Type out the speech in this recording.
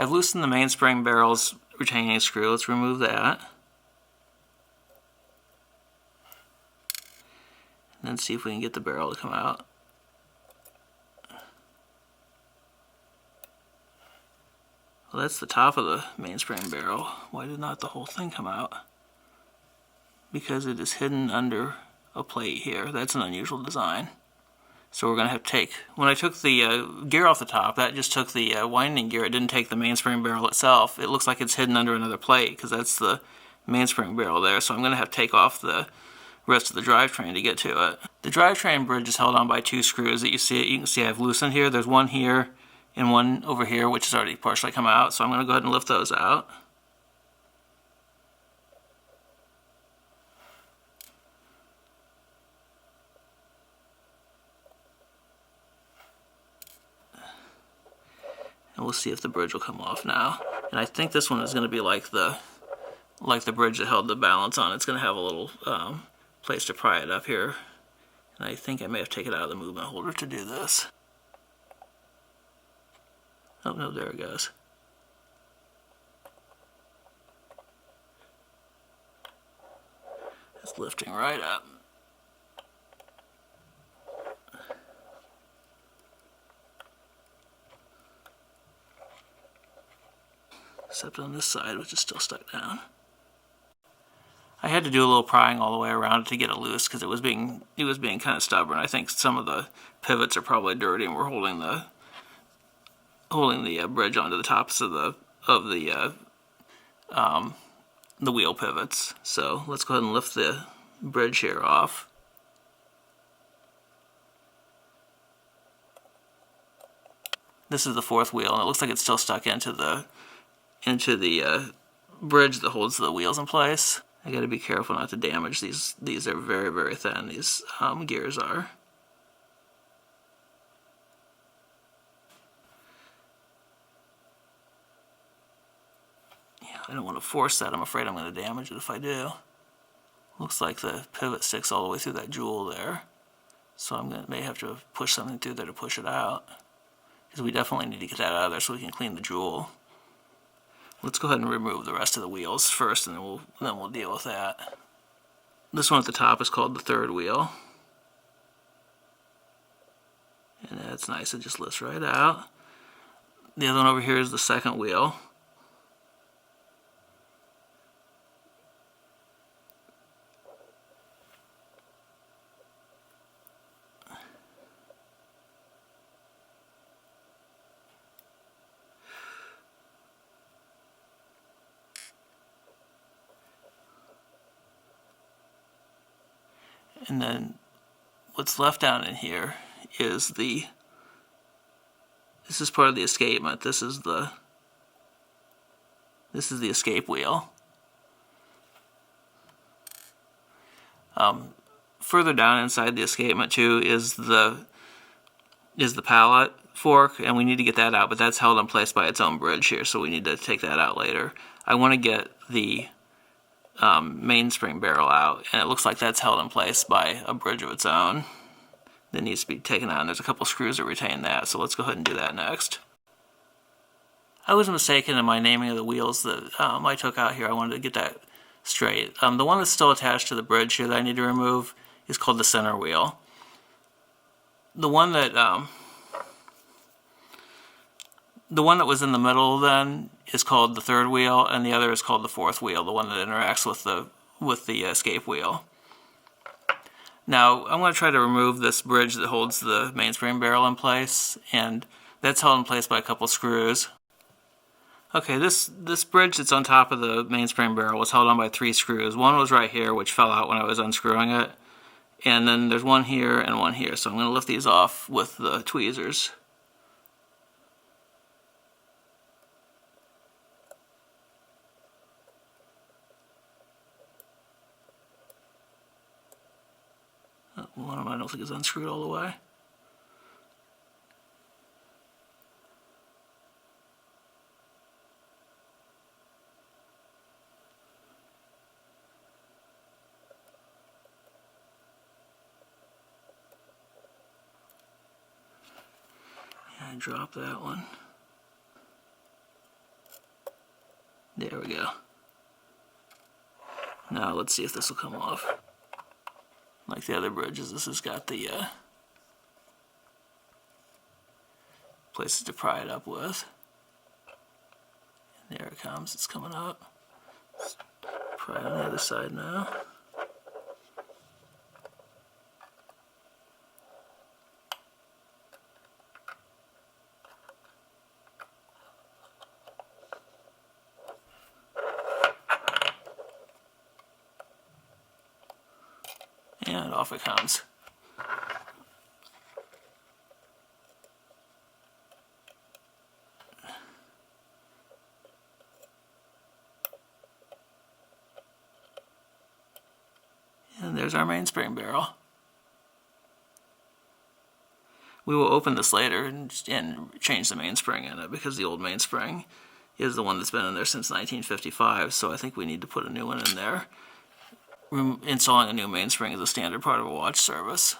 I've loosened the mainspring barrel's retaining screw. Let's remove that. And then see if we can get the barrel to come out. Well, that's the top of the mainspring barrel. Why did not the whole thing come out? Because it is hidden under a plate here. That's an unusual design. So we're going to have to take, when I took the gear off the top, that just took the winding gear. It didn't take the mainspring barrel itself. It looks like it's hidden under another plate because that's the mainspring barrel there. So I'm going to have to take off the rest of the drivetrain to get to it. The drivetrain bridge is held on by two screws that you see. You can see I've loosened here. There's one here and one over here, which has already partially come out. So I'm going to go ahead and lift those out. And we'll see if the bridge will come off now. And I think this one is going to be like the bridge that held the balance on. It's going to have a little place to pry it up here. And I think I may have taken it out of the movement holder to do this. Oh no, there it goes. It's lifting right up. Except on this side, which is still stuck down. I had to do a little prying all the way around it to get it loose because it was being kind of stubborn. I think some of the pivots are probably dirty, and we're holding the bridge onto the tops of the wheel pivots. So let's go ahead and lift the bridge here off. This is the fourth wheel, and it looks like it's still stuck into the bridge that holds the wheels in place. I got to be careful not to damage these. These are very, very thin. These gears are. Yeah, I don't want to force that. I'm afraid I'm going to damage it if I do. Looks like the pivot sticks all the way through that jewel there, so may have to push something through there to push it out, because we definitely need to get that out of there so we can clean the jewel. Let's go ahead and remove the rest of the wheels first, and then we'll deal with that. This one at the top is called the third wheel. And that's nice, it just lifts right out. The other one over here is the second wheel. And then what's left down in here is this is part of the escapement. This is the escape wheel. Further down inside the escapement too is the pallet fork, and we need to get that out, but that's held in place by its own bridge here, so we need to take that out later. I want to get the mainspring barrel out, and it looks like that's held in place by a bridge of its own that needs to be taken out, and there's a couple screws that retain that, so let's go ahead and do that next. I was mistaken in my naming of the wheels that I took out here. I wanted to get that straight. The one that's still attached to the bridge here that I need to remove is called the center wheel. The one that was in the middle then is called the third wheel, and the other is called the fourth wheel, the one that interacts with the escape wheel. Now I'm going to try to remove this bridge that holds the mainspring barrel in place, and that's held in place by a couple screws. Okay, this bridge that's on top of the mainspring barrel was held on by 3 screws. One was right here, which fell out when I was unscrewing it, and then there's one here and one here, so I'm going to lift these off with the tweezers. One of them I don't think is unscrewed all the way. Yeah, I dropped that one. There we go. Now let's see if this will come off. Like the other bridges, this has got the places to pry it up with. And there it comes, it's coming up. Let's pry it on the other side now. And off it comes. And there's our mainspring barrel. We will open this later and change the mainspring in it, because the old mainspring is the one that's been in there since 1955, so I think we need to put a new one in there. Installing a new mainspring is a standard part of a watch service.